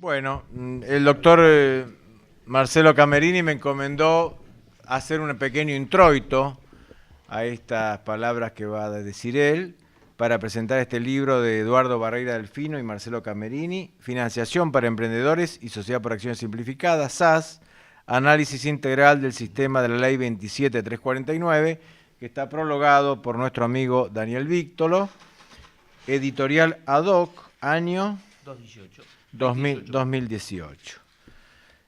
Bueno, el doctor Marcelo Camerini me encomendó hacer un pequeño introito a estas palabras que va a decir él para presentar este libro de Eduardo Barreira Delfino y Marcelo Camerini, Financiación para Emprendedores y Sociedad por Acciones Simplificadas, SAS, Análisis Integral del Sistema de la Ley 27349, que está prologado por nuestro amigo Daniel Víctolo, editorial Ad Hoc, año 2018.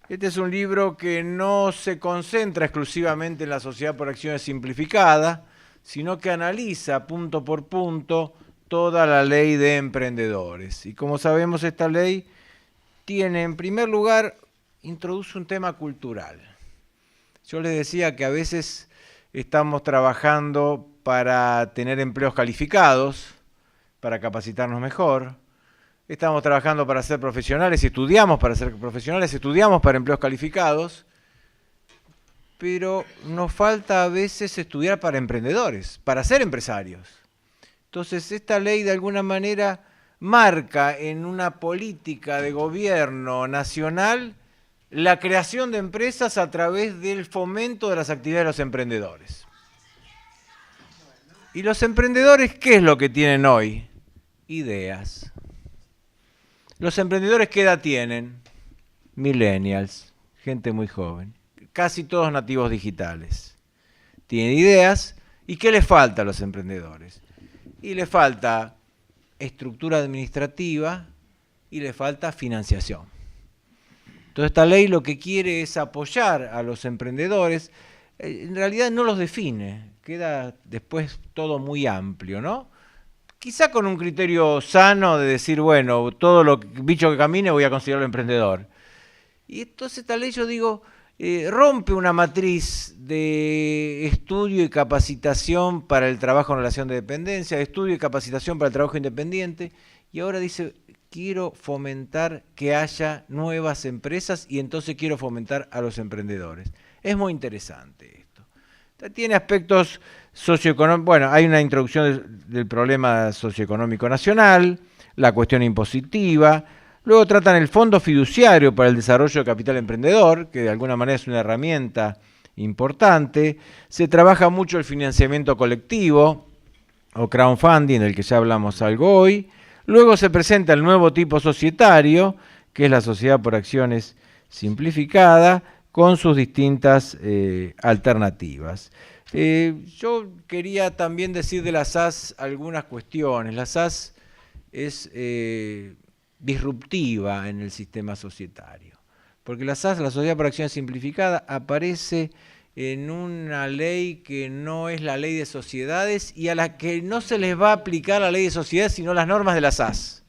Este es un libro que no se concentra exclusivamente en la sociedad por acciones simplificada, sino que analiza punto por punto toda la ley de emprendedores. Y como sabemos, esta ley tiene, en primer lugar, introduce un tema cultural. Yo les decía que a veces estamos trabajando para tener empleos calificados, para capacitarnos mejor. Estamos trabajando para ser profesionales, estudiamos para ser profesionales, estudiamos para empleos calificados, pero nos falta a veces estudiar para emprendedores, para ser empresarios. Entonces, esta ley de alguna manera marca en una política de gobierno nacional la creación de empresas a través del fomento de las actividades de los emprendedores. ¿Y los emprendedores qué es lo que tienen hoy? Ideas. ¿Los emprendedores qué edad tienen? Millennials, gente muy joven, casi todos nativos digitales. Tienen ideas, ¿y qué les falta a los emprendedores? Y les falta estructura administrativa y les falta financiación. Entonces esta ley lo que quiere es apoyar a los emprendedores, en realidad no los define, queda después todo muy amplio, ¿no? Quizá con un criterio sano de decir, bueno, todo lo bicho que camine voy a considerarlo emprendedor. Y entonces esta ley, yo digo, rompe una matriz de estudio y capacitación para el trabajo en relación de dependencia, de estudio y capacitación para el trabajo independiente, y ahora dice, quiero fomentar que haya nuevas empresas y entonces quiero fomentar a los emprendedores. Es muy interesante esto. Tiene aspectos socioeconómicos, bueno, hay una introducción del problema socioeconómico nacional, la cuestión impositiva, luego tratan el Fondo Fiduciario para el Desarrollo de Capital Emprendedor, que de alguna manera es una herramienta importante, se trabaja mucho el financiamiento colectivo o crowdfunding, del que ya hablamos algo hoy, luego se presenta el nuevo tipo societario, que es la sociedad por acciones simplificada, con sus distintas alternativas. Yo quería también decir de la SAS algunas cuestiones. La SAS es disruptiva en el sistema societario, porque la SAS, la Sociedad por Acciones Simplificada, aparece en una ley que no es la ley de sociedades y a la que no se les va a aplicar la ley de sociedades, sino las normas de la SAS.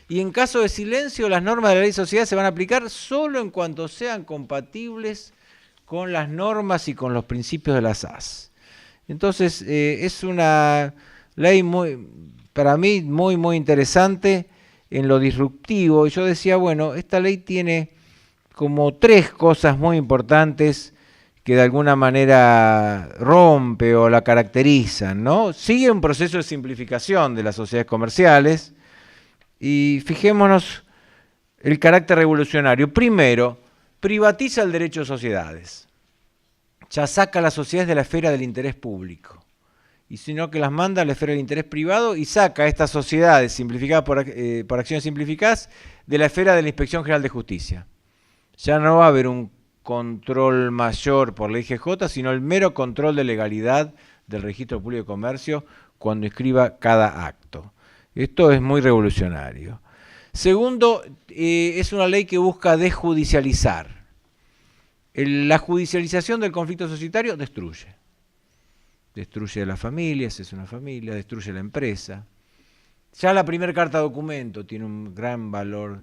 Y en caso de silencio, las normas de la ley de sociedad se van a aplicar solo en cuanto sean compatibles con las normas y con los principios de la SAS. Entonces, es una ley para mí muy interesante en lo disruptivo. Y yo decía, bueno, esta ley tiene como tres cosas muy importantes que de alguna manera rompe o la caracterizan, ¿no? Sigue un proceso de simplificación de las sociedades comerciales. Y fijémonos el carácter revolucionario. Primero, privatiza el derecho de sociedades. Ya saca a las sociedades de la esfera del interés público. Y sino que las manda a la esfera del interés privado y saca a estas sociedades simplificadas por acciones simplificadas de la esfera de la Inspección General de Justicia. Ya no va a haber un control mayor por la IGJ, sino el mero control de legalidad del Registro Público de Comercio cuando inscriba cada acto. Esto es muy revolucionario. Segundo, es una ley que busca desjudicializar. La judicialización del conflicto societario destruye. Destruye a las familias, es una familia, destruye la empresa. Ya la primera carta documento tiene un gran valor.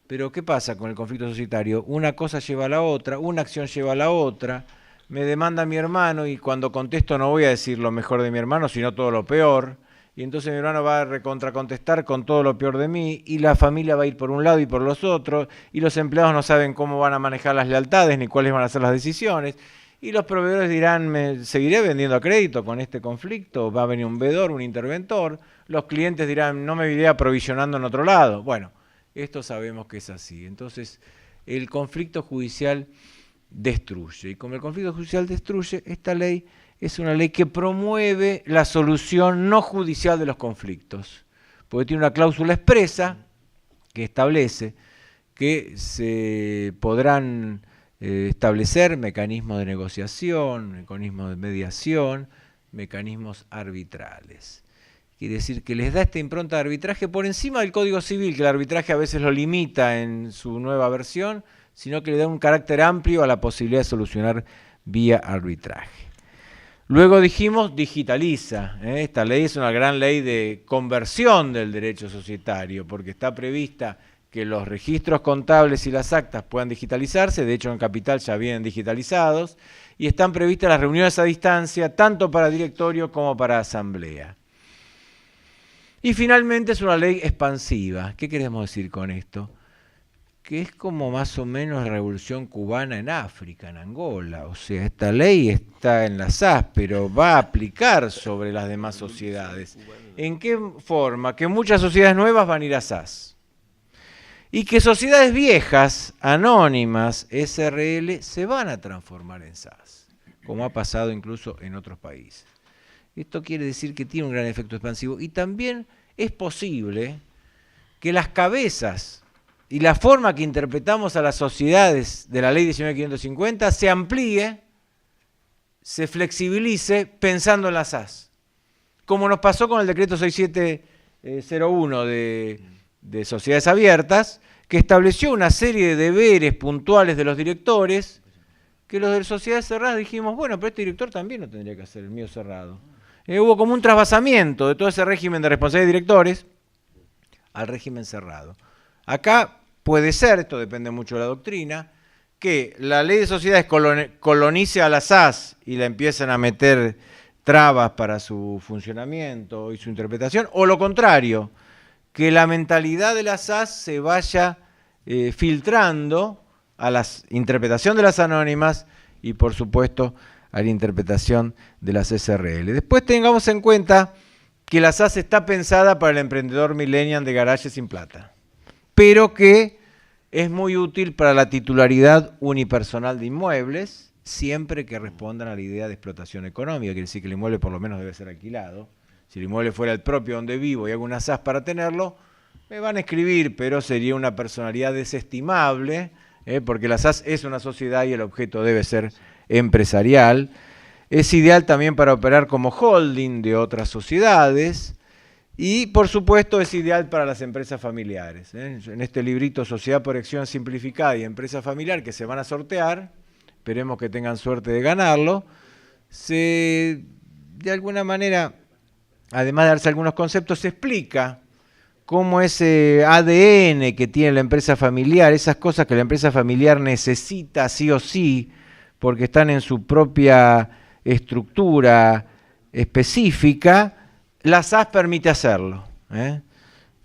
Pero ¿qué pasa con el conflicto societario? Una cosa lleva a la otra, una acción lleva a la otra. Me demanda mi hermano y cuando contesto no voy a decir lo mejor de mi hermano, sino todo lo peor. Y entonces mi hermano va a recontracontestar con todo lo peor de mí, y la familia va a ir por un lado y por los otros, y los empleados no saben cómo van a manejar las lealtades ni cuáles van a ser las decisiones, y los proveedores dirán, ¿me seguiré vendiendo a crédito con este conflicto? ¿Va a venir un vedor, un interventor? Los clientes dirán, no me iré aprovisionando en otro lado. Bueno, esto sabemos que es así. Entonces, el conflicto judicial destruye. Y como el conflicto judicial destruye, esta ley es una ley que promueve la solución no judicial de los conflictos, porque tiene una cláusula expresa que establece que se podrán establecer mecanismos de negociación, mecanismos de mediación, mecanismos arbitrales. Quiere decir que les da esta impronta de arbitraje por encima del Código Civil, que el arbitraje a veces lo limita en su nueva versión, sino que le da un carácter amplio a la posibilidad de solucionar vía arbitraje. Luego dijimos, digitaliza. Esta ley es una gran ley de conversión del derecho societario, porque está prevista que los registros contables y las actas puedan digitalizarse, de hecho en Capital ya vienen digitalizados, y están previstas las reuniones a distancia, tanto para directorio como para asamblea. Y finalmente es una ley expansiva. ¿Qué queremos decir con esto? Que es como más o menos la revolución cubana en África, en Angola. O sea, esta ley está en la SAS, pero va a aplicar sobre las demás sociedades. ¿En qué forma? Que muchas sociedades nuevas van a ir a SAS. Y que sociedades viejas, anónimas, SRL, se van a transformar en SAS, como ha pasado incluso en otros países. Esto quiere decir que tiene un gran efecto expansivo. Y también es posible que las cabezas y la forma que interpretamos a las sociedades de la ley 19.550 se amplíe, se flexibilice pensando en las SAS. Como nos pasó con el decreto 6701 de sociedades abiertas, que estableció una serie de deberes puntuales de los directores, que los de sociedades cerradas dijimos, bueno, pero este director también lo tendría que hacer, el mío cerrado. Hubo como un trasvasamiento de todo ese régimen de responsabilidad de directores al régimen cerrado. Acá puede ser, esto depende mucho de la doctrina, que la ley de sociedades colonice a la SAS y la empiezan a meter trabas para su funcionamiento y su interpretación, o lo contrario, que la mentalidad de la SAS se vaya filtrando a la interpretación de las anónimas y, por supuesto, a la interpretación de las SRL. Después tengamos en cuenta que la SAS está pensada para el emprendedor millennial de garaje sin plata, pero que es muy útil para la titularidad unipersonal de inmuebles, siempre que respondan a la idea de explotación económica, quiere decir que el inmueble por lo menos debe ser alquilado. Si el inmueble fuera el propio donde vivo y hago una SAS para tenerlo, me van a escribir, pero sería una personalidad desestimable, porque la SAS es una sociedad y el objeto debe ser empresarial. Es ideal también para operar como holding de otras sociedades y, por supuesto, es ideal para las empresas familiares. En este librito Sociedad por Acción Simplificada y Empresa Familiar que se van a sortear, esperemos que tengan suerte de ganarlo, de alguna manera, además de darse algunos conceptos, se explica cómo ese ADN que tiene la empresa familiar, esas cosas que la empresa familiar necesita sí o sí, porque están en su propia estructura específica, la SAS permite hacerlo.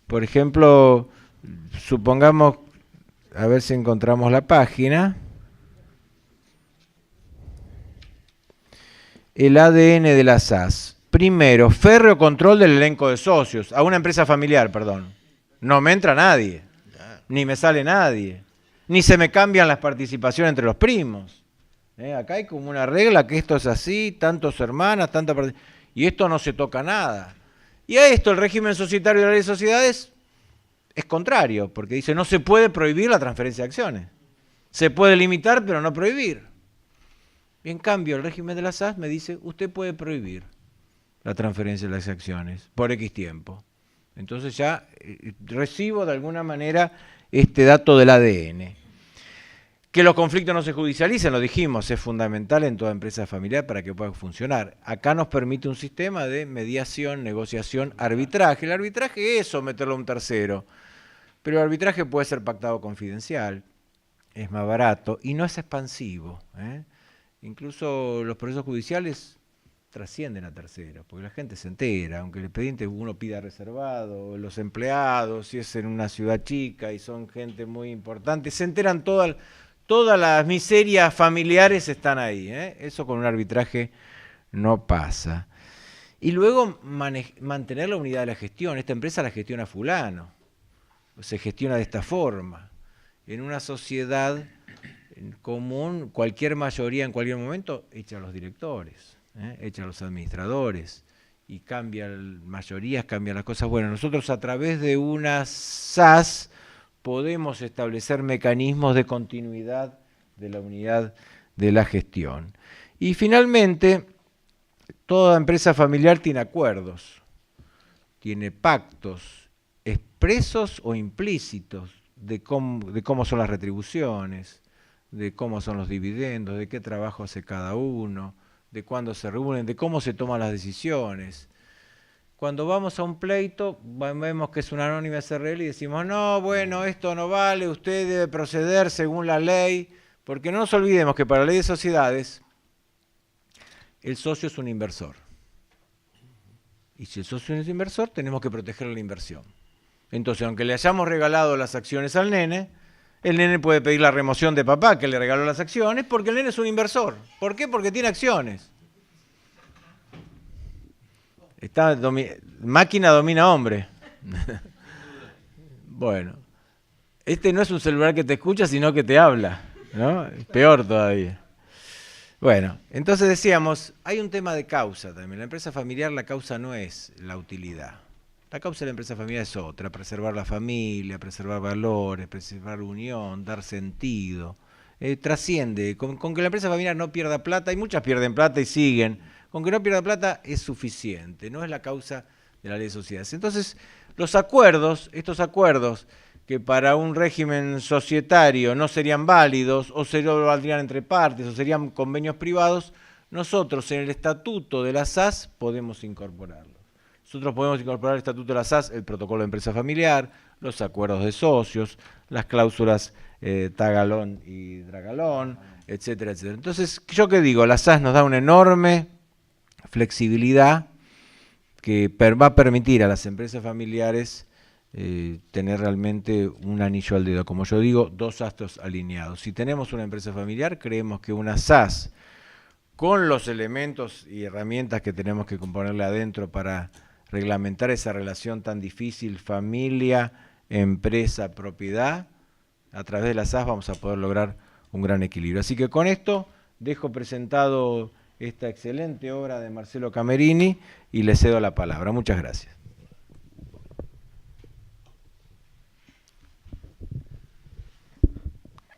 Por ejemplo, supongamos, a ver si encontramos la página, el ADN de la SAS. Primero, férreo control del elenco de socios, a una empresa familiar, perdón. No me entra nadie, ni me sale nadie, ni se me cambian las participaciones entre los primos. Acá hay como una regla que esto es así, tantos hermanas, tanta y esto no se toca nada. Y a esto el régimen societario de la ley de sociedades es contrario, porque dice no se puede prohibir la transferencia de acciones. Se puede limitar, pero no prohibir. Y en cambio, el régimen de la SAS me dice, usted puede prohibir la transferencia de las acciones por X tiempo. Entonces ya recibo de alguna manera este dato del ADN. Que los conflictos no se judicialicen, lo dijimos, es fundamental en toda empresa familiar para que pueda funcionar. Acá nos permite un sistema de mediación, negociación, arbitraje. El arbitraje es someterlo a un tercero, pero el arbitraje puede ser pactado confidencial, es más barato y no es expansivo. Incluso los procesos judiciales trascienden a terceros, porque la gente se entera, aunque el expediente uno pida reservado, los empleados, si es en una ciudad chica y son gente muy importante, se enteran todas las miserias familiares están ahí. Eso con un arbitraje no pasa. Y luego mantener la unidad de la gestión. Esta empresa la gestiona fulano. se gestiona de esta forma. En una sociedad común, cualquier mayoría en cualquier momento echa a los directores, echa a los administradores, y cambian mayorías, cambian las cosas. Bueno, nosotros a través de una SAS podemos establecer mecanismos de continuidad de la unidad de la gestión. Y finalmente, toda empresa familiar tiene acuerdos, tiene pactos, expresos o implícitos, de cómo son las retribuciones, de cómo son los dividendos, de qué trabajo hace cada uno, de cuándo se reúnen, de cómo se toman las decisiones. Cuando vamos a un pleito, vemos que es una anónima SRL y decimos, no, bueno, esto no vale, usted debe proceder según la ley, porque no nos olvidemos que para la ley de sociedades, el socio es un inversor. Y si el socio es un inversor, tenemos que proteger la inversión. Entonces, aunque le hayamos regalado las acciones al nene, el nene puede pedir la remoción de papá que le regaló las acciones porque el nene es un inversor. ¿Por qué? Porque tiene acciones. Máquina domina hombre. Bueno, este no es un celular que te escucha, sino que te habla, ¿no? Peor todavía. Bueno, entonces decíamos, hay un tema de causa también. La empresa familiar, la causa no es la utilidad. La causa de la empresa familiar es otra, preservar la familia, preservar valores, preservar unión, dar sentido. Trasciende, con que la empresa familiar no pierda plata, y muchas pierden plata y siguen, con que no pierda plata es suficiente, no es la causa de la ley de sociedades. Entonces, los acuerdos, estos acuerdos que para un régimen societario no serían válidos, o se lo valdrían entre partes, o serían convenios privados, nosotros en el estatuto de la SAS podemos incorporarlos. Nosotros podemos incorporar al estatuto de la SAS el protocolo de empresa familiar, los acuerdos de socios, las cláusulas tagalón y dragalón, etcétera, etcétera. Entonces, ¿yo qué digo? La SAS nos da una enorme flexibilidad que va a permitir a las empresas familiares tener realmente un anillo al dedo. Como yo digo, dos astros alineados. Si tenemos una empresa familiar, creemos que una SAS, con los elementos y herramientas que tenemos que componerle adentro para reglamentar esa relación tan difícil, familia, empresa, propiedad, a través de la SAS vamos a poder lograr un gran equilibrio. Así que con esto dejo presentado esta excelente obra de Marcelo Camerini y le cedo la palabra. Muchas gracias.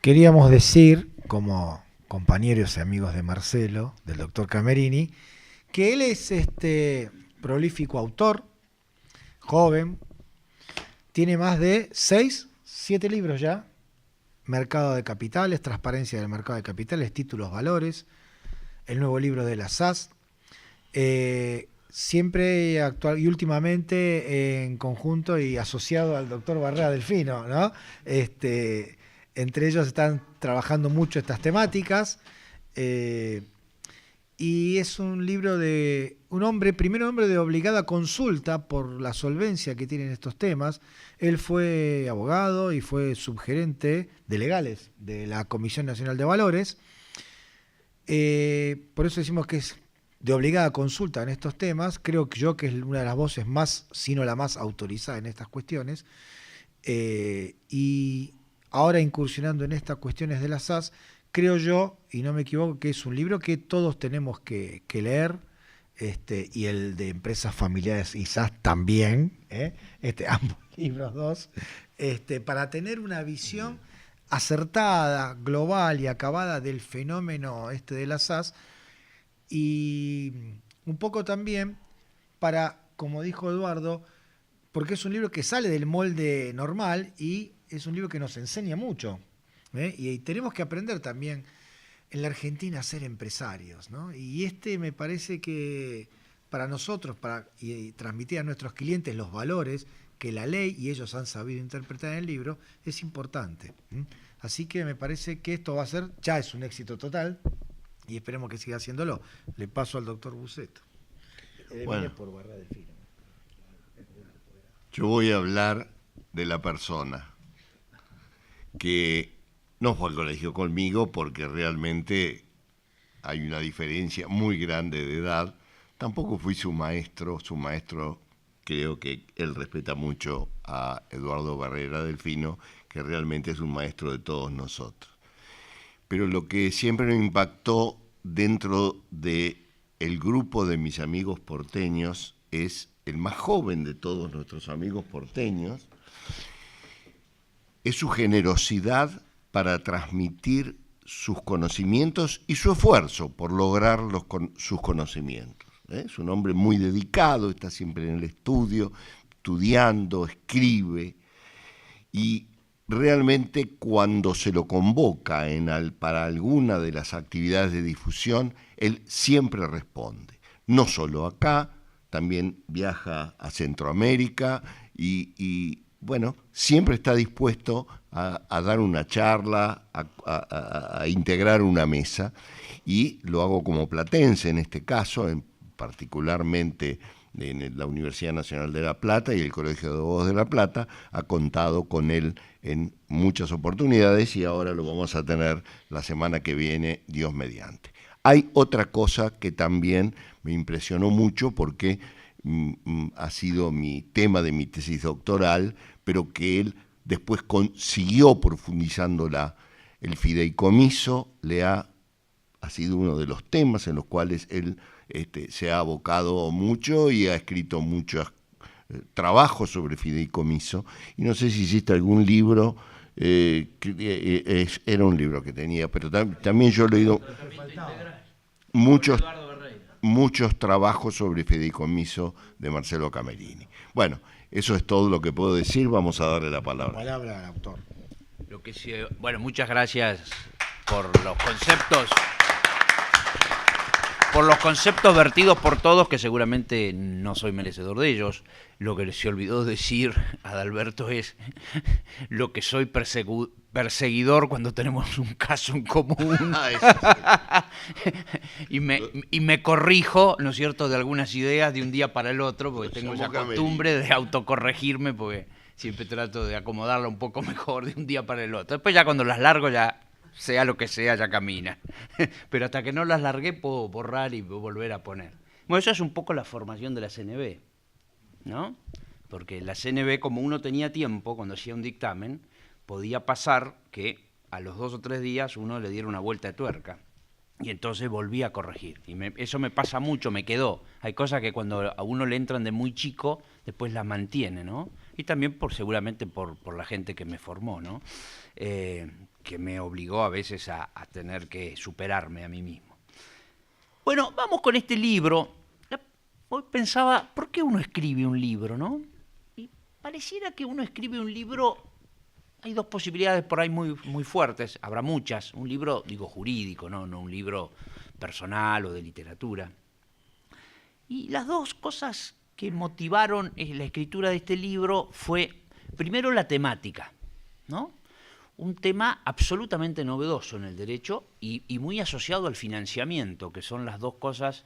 Queríamos decir, como compañeros y amigos de Marcelo, del doctor Camerini, que él es prolífico autor, joven, tiene más de 6, 7 libros ya, Mercado de Capitales, Transparencia del Mercado de Capitales, Títulos, Valores, el nuevo libro de la SAS, siempre actual y últimamente en conjunto y asociado al doctor Barrera Delfino, ¿no? Entre ellos están trabajando mucho estas temáticas, y es un libro de primer hombre de obligada consulta por la solvencia que tienen estos temas. Él fue abogado y fue subgerente de legales de la Comisión Nacional de Valores. Por eso decimos que es de obligada consulta en estos temas. Creo que yo que es una de las voces más, si no la más autorizada en estas cuestiones. Y ahora incursionando en estas cuestiones de la SAS, creo yo, y no me equivoco, que es un libro que todos tenemos que leer, y el de empresas familiares y SAS también, ambos libros dos, para tener una visión acertada, global y acabada del fenómeno de la SAS, y un poco también para, como dijo Eduardo, porque es un libro que sale del molde normal y es un libro que nos enseña mucho. Y tenemos que aprender también en la Argentina a ser empresarios, ¿no? Y me parece que para nosotros, y transmitir a nuestros clientes los valores que la ley y ellos han sabido interpretar en el libro, es importante. Así que me parece que esto va a ser, ya es un éxito total, y esperemos que siga haciéndolo. Le paso al doctor Buceto. Bueno, yo voy a hablar de la persona que no fue al colegio conmigo porque realmente hay una diferencia muy grande de edad. Tampoco fui su maestro creo que él respeta mucho a Eduardo Barrera Delfino, que realmente es un maestro de todos nosotros. Pero lo que siempre me impactó dentro del grupo de mis amigos porteños es el más joven de todos nuestros amigos porteños, es su generosidad para transmitir sus conocimientos y su esfuerzo por lograr sus conocimientos. Es un hombre muy dedicado, está siempre en el estudio, estudiando, escribe, y realmente cuando se lo convoca para alguna de las actividades de difusión, él siempre responde. No solo acá, también viaja a Centroamérica y bueno, siempre está dispuesto a dar una charla, a integrar una mesa, y lo hago como platense en este caso, particularmente en la Universidad Nacional de La Plata, y el Colegio de Abogados de La Plata ha contado con él en muchas oportunidades, y ahora lo vamos a tener la semana que viene, Dios mediante. Hay otra cosa que también me impresionó mucho porque ha sido mi tema de mi tesis doctoral, pero que él después siguió profundizándola. El fideicomiso ha sido uno de los temas en los cuales él se ha abocado mucho y ha escrito muchos trabajos sobre fideicomiso. Y no sé si hiciste algún libro, era un libro que tenía, pero también yo he leído muchos trabajos sobre fideicomiso de Marcelo Camerini. Bueno, eso es todo lo que puedo decir. Vamos a darle la palabra. Palabra al autor. Bueno, muchas gracias por los conceptos vertidos por todos, que seguramente no soy merecedor de ellos. Lo que se olvidó decir Adalberto es lo que soy perseguidor cuando tenemos un caso en común. y me corrijo, ¿no es cierto?, de algunas ideas de un día para el otro, porque tengo esa costumbre de autocorregirme, porque siempre trato de acomodarla un poco mejor de un día para el otro. Después ya cuando las largo, ya sea lo que sea, ya camina. Pero hasta que no las largué puedo borrar y volver a poner. Bueno, eso es un poco la formación de la CNB, ¿no? Porque la CNB, como uno tenía tiempo, cuando hacía un dictamen, podía pasar que a los 2 o 3 días uno le diera una vuelta de tuerca. Y entonces volvía a corregir. Y eso me pasa mucho, me quedó. Hay cosas que cuando a uno le entran de muy chico, después las mantiene, ¿no? Y también seguramente por la gente que me formó, ¿no? Que me obligó a veces a tener que superarme a mí mismo. Bueno, vamos con este libro. Hoy pensaba, ¿por qué uno escribe un libro, no? Y pareciera que uno escribe un libro, hay 2 posibilidades por ahí muy, muy fuertes, habrá muchas. Un libro, digo, jurídico, no un libro personal o de literatura. Y las 2 cosas que motivaron la escritura de este libro fue, primero, la temática, ¿no? Un tema absolutamente novedoso en el derecho y muy asociado al financiamiento, que son las 2 cosas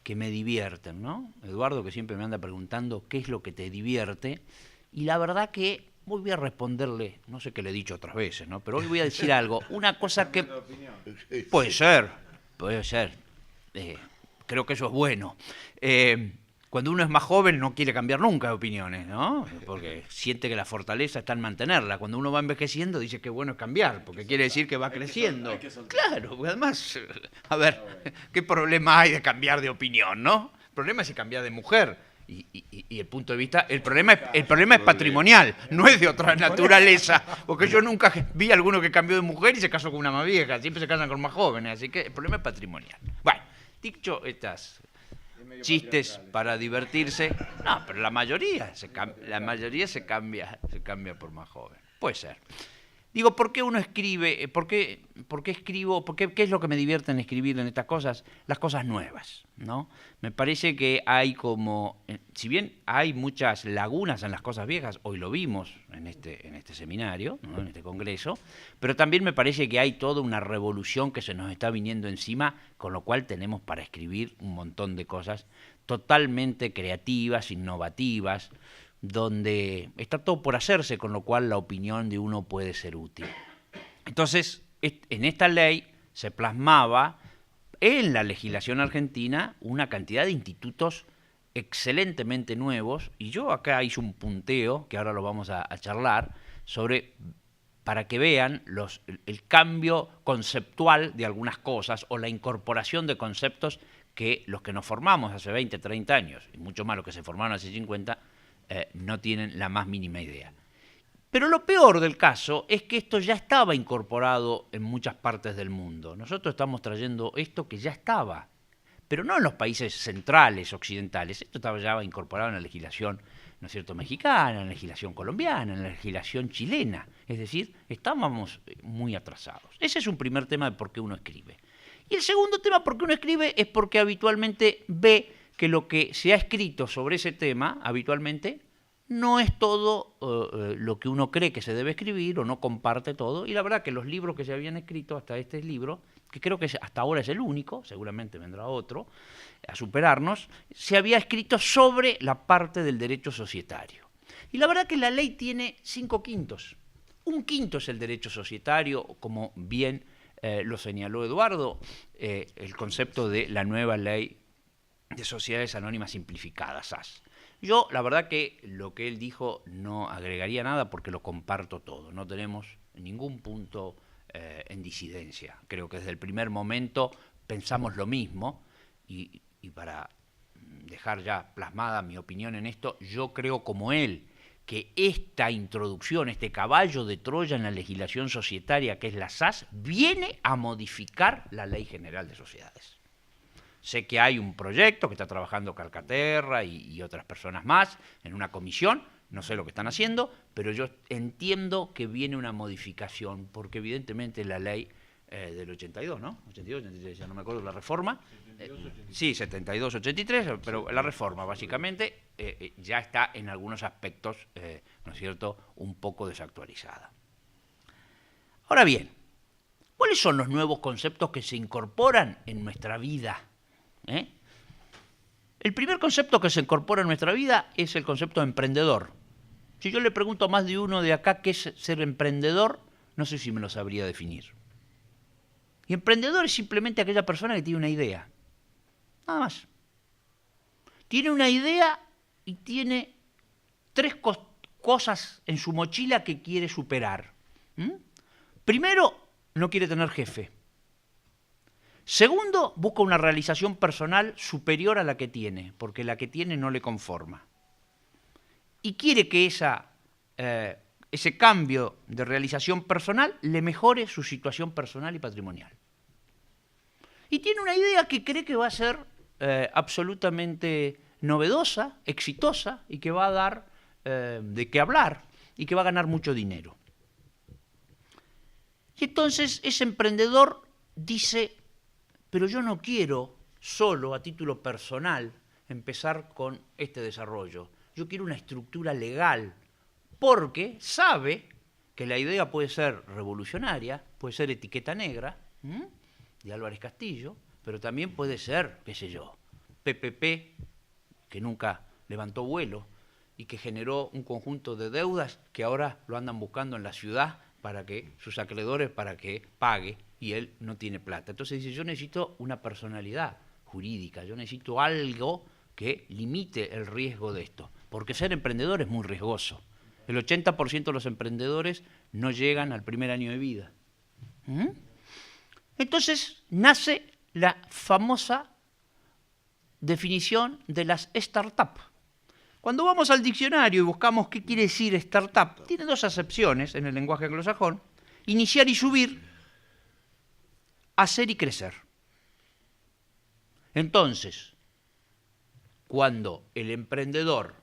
que me divierten, ¿no? Eduardo, que siempre me anda preguntando qué es lo que te divierte, y la verdad que voy a responderle, no sé qué le he dicho otras veces, ¿no? Pero hoy voy a decir algo, una cosa que puede ser, creo que eso es bueno. Cuando uno es más joven no quiere cambiar nunca de opiniones, ¿no? Porque siente que la fortaleza está en mantenerla. Cuando uno va envejeciendo dice que bueno es cambiar, porque quiere decir que va creciendo. Claro, porque además, a ver, ¿qué problema hay de cambiar de opinión, no? El problema es si cambiar de mujer. Y el punto de vista, el problema es patrimonial, no es de otra naturaleza, porque yo nunca vi a alguno que cambió de mujer y se casó con una más vieja, siempre se casan con más jóvenes, así que el problema es patrimonial. Bueno, dicho estas chistes para divertirse, no, pero la mayoría se cambia por más joven, puede ser. Digo, ¿por qué uno escribe? ¿Por qué escribo? ¿Qué es lo que me divierte en escribir en estas cosas? Las cosas nuevas, ¿no? Me parece que hay si bien hay muchas lagunas en las cosas viejas, hoy lo vimos en este seminario, ¿no?, en este congreso, pero también me parece que hay toda una revolución que se nos está viniendo encima, con lo cual tenemos para escribir un montón de cosas totalmente creativas, innovativas, donde está todo por hacerse, con lo cual la opinión de uno puede ser útil. Entonces, en esta ley se plasmaba en la legislación argentina una cantidad de institutos excelentemente nuevos, y yo acá hice un punteo, que ahora lo vamos a charlar, para que vean el cambio conceptual de algunas cosas o la incorporación de conceptos que los que nos formamos hace 20, 30 años, y mucho más los que se formaron hace 50, no tienen la más mínima idea. Pero lo peor del caso es que esto ya estaba incorporado en muchas partes del mundo. Nosotros estamos trayendo esto que ya estaba, pero no en los países centrales, occidentales. Esto estaba ya incorporado en la legislación, ¿no es cierto?, mexicana, en la legislación colombiana, en la legislación chilena. Es decir, estábamos muy atrasados. Ese es un primer tema de por qué uno escribe. Y el segundo tema por qué uno escribe es porque habitualmente ve que lo que se ha escrito sobre ese tema, habitualmente, no es todo lo que uno cree que se debe escribir o no comparte todo. Y la verdad que los libros que se habían escrito hasta este libro, que creo que hasta ahora es el único, seguramente vendrá otro a superarnos, se había escrito sobre la parte del derecho societario. Y la verdad que la ley tiene 5/5. 1/5 es el derecho societario, como bien lo señaló Eduardo, el concepto de la nueva ley de sociedades anónimas simplificadas, SAS. Yo, la verdad que lo que él dijo no agregaría nada porque lo comparto todo. No tenemos ningún punto en disidencia. Creo que desde el primer momento pensamos lo mismo y para dejar ya plasmada mi opinión en esto, yo creo como él que esta introducción, este caballo de Troya en la legislación societaria que es la SAS, viene a modificar la Ley General de Sociedades. Sé que hay un proyecto que está trabajando Calcaterra y otras personas más en una comisión, no sé lo que están haciendo, pero yo entiendo que viene una modificación, porque evidentemente la ley del 82, ¿no? 82, 83, ya no me acuerdo, la reforma. 72, sí, 72, 83, pero la reforma básicamente ya está en algunos aspectos, ¿no es cierto?, un poco desactualizada. Ahora bien, ¿cuáles son los nuevos conceptos que se incorporan en nuestra vida? El primer concepto que se incorpora en nuestra vida es el concepto de emprendedor. Si yo le pregunto a más de uno de acá qué es ser emprendedor, no sé si me lo sabría definir. Y emprendedor es simplemente aquella persona que tiene una idea. Nada más. Tiene una idea y tiene 3 cosas en su mochila que quiere superar. Primero, no quiere tener jefe. Segundo, busca una realización personal superior a la que tiene, porque la que tiene no le conforma. Y quiere que ese cambio de realización personal le mejore su situación personal y patrimonial. Y tiene una idea que cree que va a ser absolutamente novedosa, exitosa, y que va a dar de qué hablar, y que va a ganar mucho dinero. Y entonces ese emprendedor dice: pero yo no quiero solo a título personal empezar con este desarrollo. Yo quiero una estructura legal, porque sabe que la idea puede ser revolucionaria, puede ser etiqueta negra, de Álvarez Castillo, pero también puede ser, qué sé yo, PPP, que nunca levantó vuelo y que generó un conjunto de deudas que ahora lo andan buscando en la ciudad para que sus acreedores, para que pague, y él no tiene plata. Entonces dice: yo necesito una personalidad jurídica, yo necesito algo que limite el riesgo de esto, porque ser emprendedor es muy riesgoso. El 80% de los emprendedores no llegan al primer año de vida. Entonces nace la famosa definición de las startups. Cuando vamos al diccionario y buscamos qué quiere decir startup, tiene 2 acepciones en el lenguaje anglosajón: iniciar y subir, hacer y crecer. Entonces, cuando el emprendedor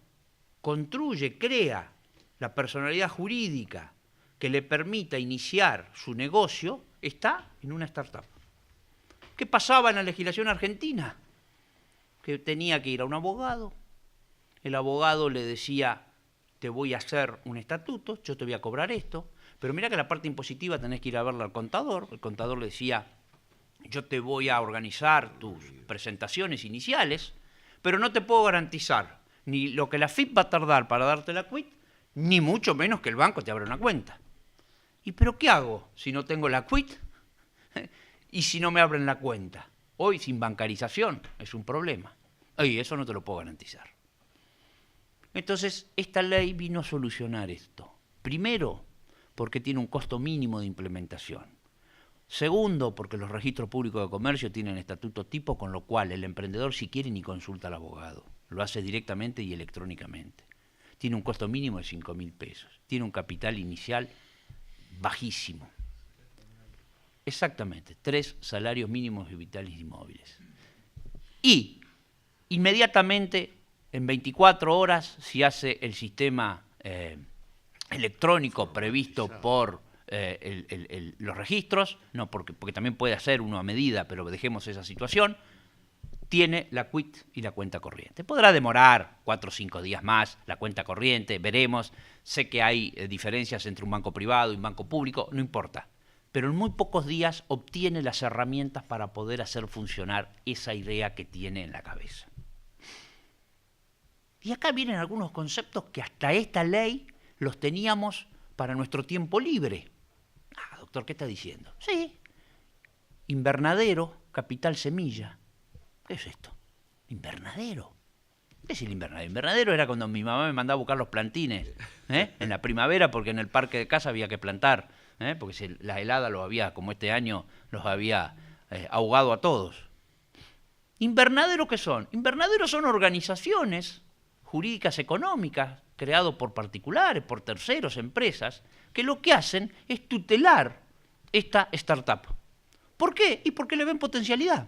construye, crea la personalidad jurídica que le permita iniciar su negocio, está en una startup. ¿Qué pasaba en la legislación argentina? Que tenía que ir a un abogado, el abogado le decía: te voy a hacer un estatuto, yo te voy a cobrar esto, pero mira que la parte impositiva tenés que ir a verla al contador. El contador le decía: yo te voy a organizar tus presentaciones iniciales, pero no te puedo garantizar ni lo que la FIP va a tardar para darte la quit, ni mucho menos que el banco te abra una cuenta. ¿Y pero qué hago si no tengo la quit? ¿Y si no me abren la cuenta? Hoy sin bancarización es un problema. Ay, eso no te lo puedo garantizar. Entonces, esta ley vino a solucionar esto. Primero, porque tiene un costo mínimo de implementación. Segundo, porque los registros públicos de comercio tienen estatuto tipo, con lo cual el emprendedor, si quiere, ni consulta al abogado. Lo hace directamente y electrónicamente. Tiene un costo mínimo de 5.000 pesos. Tiene un capital inicial bajísimo. Exactamente, 3 salarios mínimos y vitales inmóviles. Y inmediatamente, en 24 horas, si hace el sistema electrónico previsto por los registros, no porque también puede hacer uno a medida, pero dejemos esa situación, tiene la quit y la cuenta corriente. Podrá demorar 4 o 5 días más la cuenta corriente, veremos. Sé que hay diferencias entre un banco privado y un banco público, no importa. Pero en muy pocos días obtiene las herramientas para poder hacer funcionar esa idea que tiene en la cabeza. Y acá vienen algunos conceptos que hasta esta ley los teníamos para nuestro tiempo libre. Ah, doctor, ¿qué está diciendo? Sí, invernadero, capital semilla. ¿Qué es esto? ¿Invernadero? ¿Qué es el invernadero? Invernadero era cuando mi mamá me mandaba a buscar los plantines en la primavera, porque en el parque de casa había que plantar, porque si la helada los había, como este año, los había ahogado a todos. ¿Invernadero qué son? Invernaderos son organizaciones jurídicas económicas creadas por particulares, por terceros, empresas, que lo que hacen es tutelar esta startup. ¿Por qué? Y porque le ven potencialidad.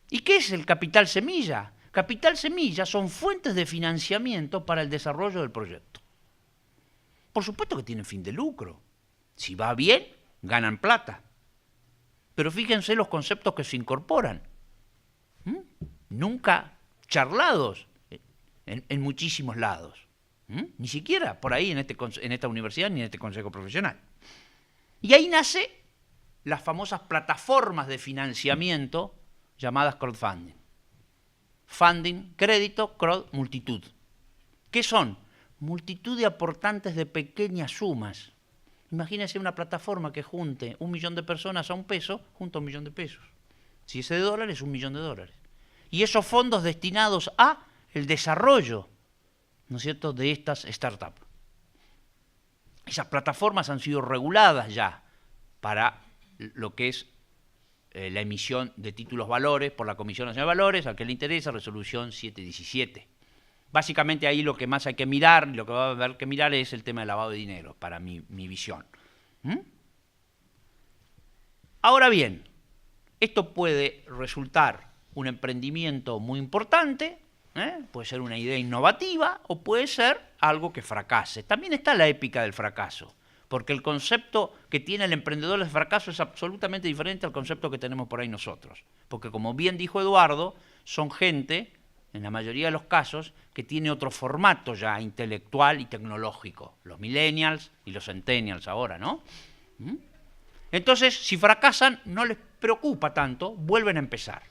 ¿Y qué es el capital semilla? Capital semilla son fuentes de financiamiento para el desarrollo del proyecto. Por supuesto que tienen fin de lucro. Si va bien, ganan plata. Pero fíjense los conceptos que se incorporan. Nunca charlados en muchísimos lados. Ni siquiera por ahí en esta universidad ni en este consejo profesional. Y ahí nace las famosas plataformas de financiamiento llamadas crowdfunding. Funding, crédito, crowd, multitud. ¿Qué son? Multitud de aportantes de pequeñas sumas. Imagínense una plataforma que junte 1 millón de personas a $1, junta 1 millón de pesos. Si es de dólares, $1 millón. Y esos fondos destinados a el desarrollo, ¿no es cierto?, de estas startups. Esas plataformas han sido reguladas ya para lo que es la emisión de títulos valores por la Comisión Nacional de Valores, al que le interesa, resolución 717. Básicamente ahí lo que más hay que mirar, lo que va a haber que mirar es el tema del lavado de dinero, para mi visión. Ahora bien, esto puede resultar un emprendimiento muy importante, puede ser una idea innovativa o puede ser algo que fracase. También está la épica del fracaso, porque el concepto que tiene el emprendedor del fracaso es absolutamente diferente al concepto que tenemos por ahí nosotros. Porque como bien dijo Eduardo, son gente, en la mayoría de los casos, que tiene otro formato ya intelectual y tecnológico. Los millennials y los centennials ahora, ¿no? Entonces, si fracasan, no les preocupa tanto, vuelven a empezar.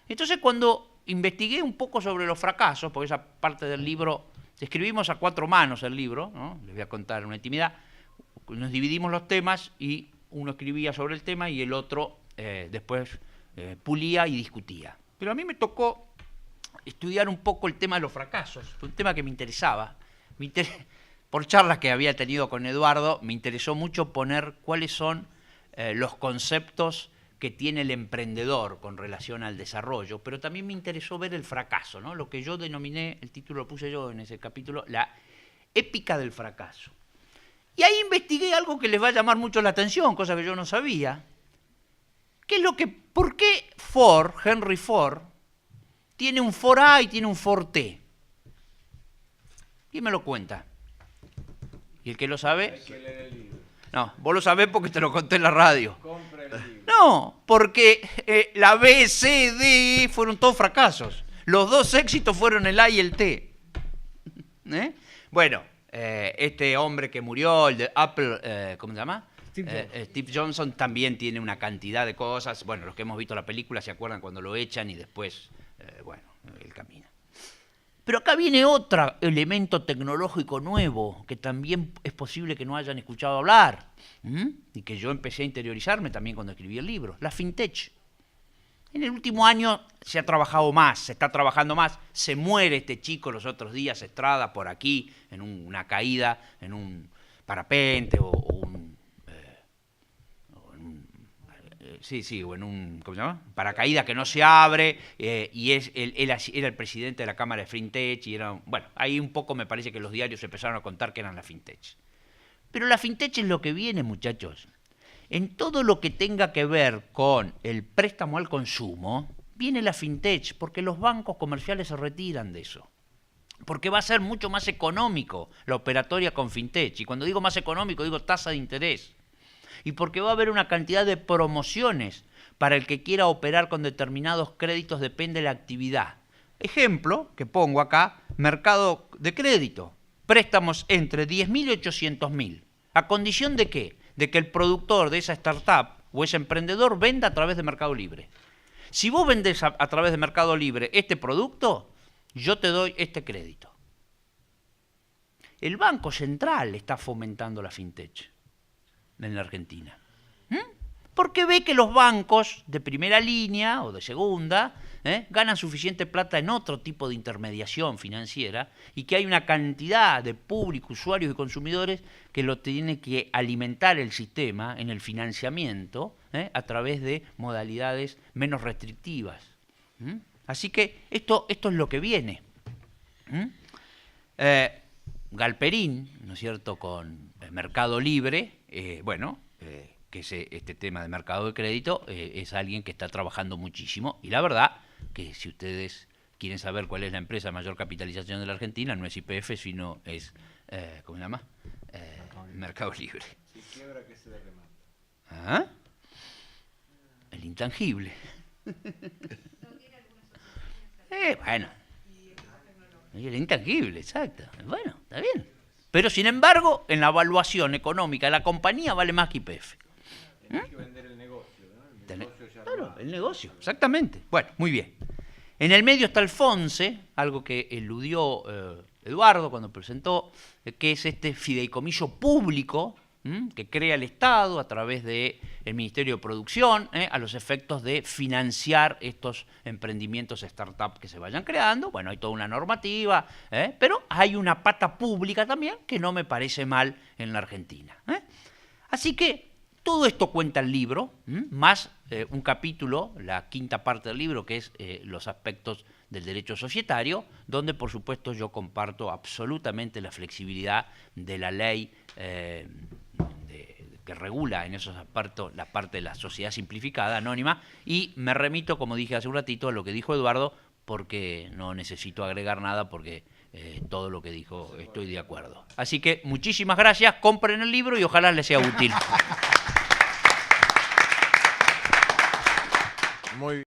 Entonces, cuando investigué un poco sobre los fracasos, porque esa parte del libro, escribimos a 4 manos el libro, ¿no? Les voy a contar una intimidad, nos dividimos los temas y uno escribía sobre el tema y el otro después pulía y discutía. Pero a mí me tocó estudiar un poco el tema de los fracasos, fue un tema que me interesaba. Por charlas que había tenido con Eduardo, me interesó mucho poner cuáles son los conceptos que tiene el emprendedor con relación al desarrollo, pero también me interesó ver el fracaso, ¿no? Lo que yo denominé, el título lo puse yo en ese capítulo, la épica del fracaso. Y ahí investigué algo que les va a llamar mucho la atención, cosa que yo no sabía, que es ¿por qué Ford, Henry Ford, tiene un Ford A y tiene un Ford T? ¿Quién me lo cuenta? ¿Y el que lo sabe? Hay que leer el libro. No, vos lo sabés porque te lo conté en la radio. Compra el libro. No, porque la B, C, D fueron todos fracasos. Los 2 éxitos fueron el A y el T. Bueno, este hombre que murió, el de Apple, ¿cómo se llama? Steve Johnson también tiene una cantidad de cosas. Bueno, los que hemos visto la película se acuerdan cuando lo echan y después, él camina. Pero acá viene otro elemento tecnológico nuevo que también es posible que no hayan escuchado hablar y que yo empecé a interiorizarme también cuando escribí el libro, la fintech. En el último año se ha trabajado más, se está trabajando más. Se muere este chico los otros días, Estrada, por aquí, en una caída, en un parapente o en un ¿cómo se llama? Paracaídas que no se abre, y él era el presidente de la Cámara de Fintech, y bueno, ahí un poco me parece que los diarios empezaron a contar que eran la Fintech. Pero la Fintech es lo que viene, muchachos. En todo lo que tenga que ver con el préstamo al consumo, viene la Fintech, porque los bancos comerciales se retiran de eso. Porque va a ser mucho más económico la operatoria con Fintech. Y cuando digo más económico, digo tasa de interés. Y porque va a haber una cantidad de promociones para el que quiera operar con determinados créditos, depende de la actividad. Ejemplo que pongo acá, mercado de crédito. Préstamos entre 10.000 y 800.000. ¿A condición de qué? De que el productor de esa startup o ese emprendedor venda a través de Mercado Libre. Si vos vendés a través de Mercado Libre este producto, yo te doy este crédito. El Banco Central está fomentando la Fintech en la Argentina. Porque ve que los bancos de primera línea o de segunda ganan suficiente plata en otro tipo de intermediación financiera y que hay una cantidad de público, usuarios y consumidores que lo tiene que alimentar el sistema en el financiamiento a través de modalidades menos restrictivas. Así que esto es lo que viene. Galperín, ¿no es cierto?, con Mercado Libre, que es este tema de mercado de crédito, es alguien que está trabajando muchísimo. Y la verdad que si ustedes quieren saber cuál es la empresa de mayor capitalización de la Argentina, no es YPF, sino es, ¿cómo se llama? Mercado Libre. Si quiebra, ¿qué se le remata? ¿Ah? El intangible. Bueno. El intangible, exacto. Bueno, está bien. Pero sin embargo, en la evaluación económica de la compañía vale más que YPF. Tenés que vender el negocio, ¿no? El negocio ya Claro, el negocio, exactamente. Bueno, muy bien. En el medio está el FONSE, algo que eludió Eduardo cuando presentó, que es este fideicomiso público que crea el Estado a través del Ministerio de Producción, a los efectos de financiar estos emprendimientos startup que se vayan creando. Bueno, hay toda una normativa, pero hay una pata pública también que no me parece mal en la Argentina. Así que todo esto cuenta el libro, más un capítulo, la quinta parte del libro, que es los aspectos del derecho societario, donde por supuesto yo comparto absolutamente la flexibilidad de la ley que regula en esos aspectos la parte de la sociedad simplificada, anónima, y me remito, como dije hace un ratito, a lo que dijo Eduardo, porque no necesito agregar nada, porque todo lo que dijo estoy de acuerdo. Así que muchísimas gracias, compren el libro y ojalá les sea útil. Muy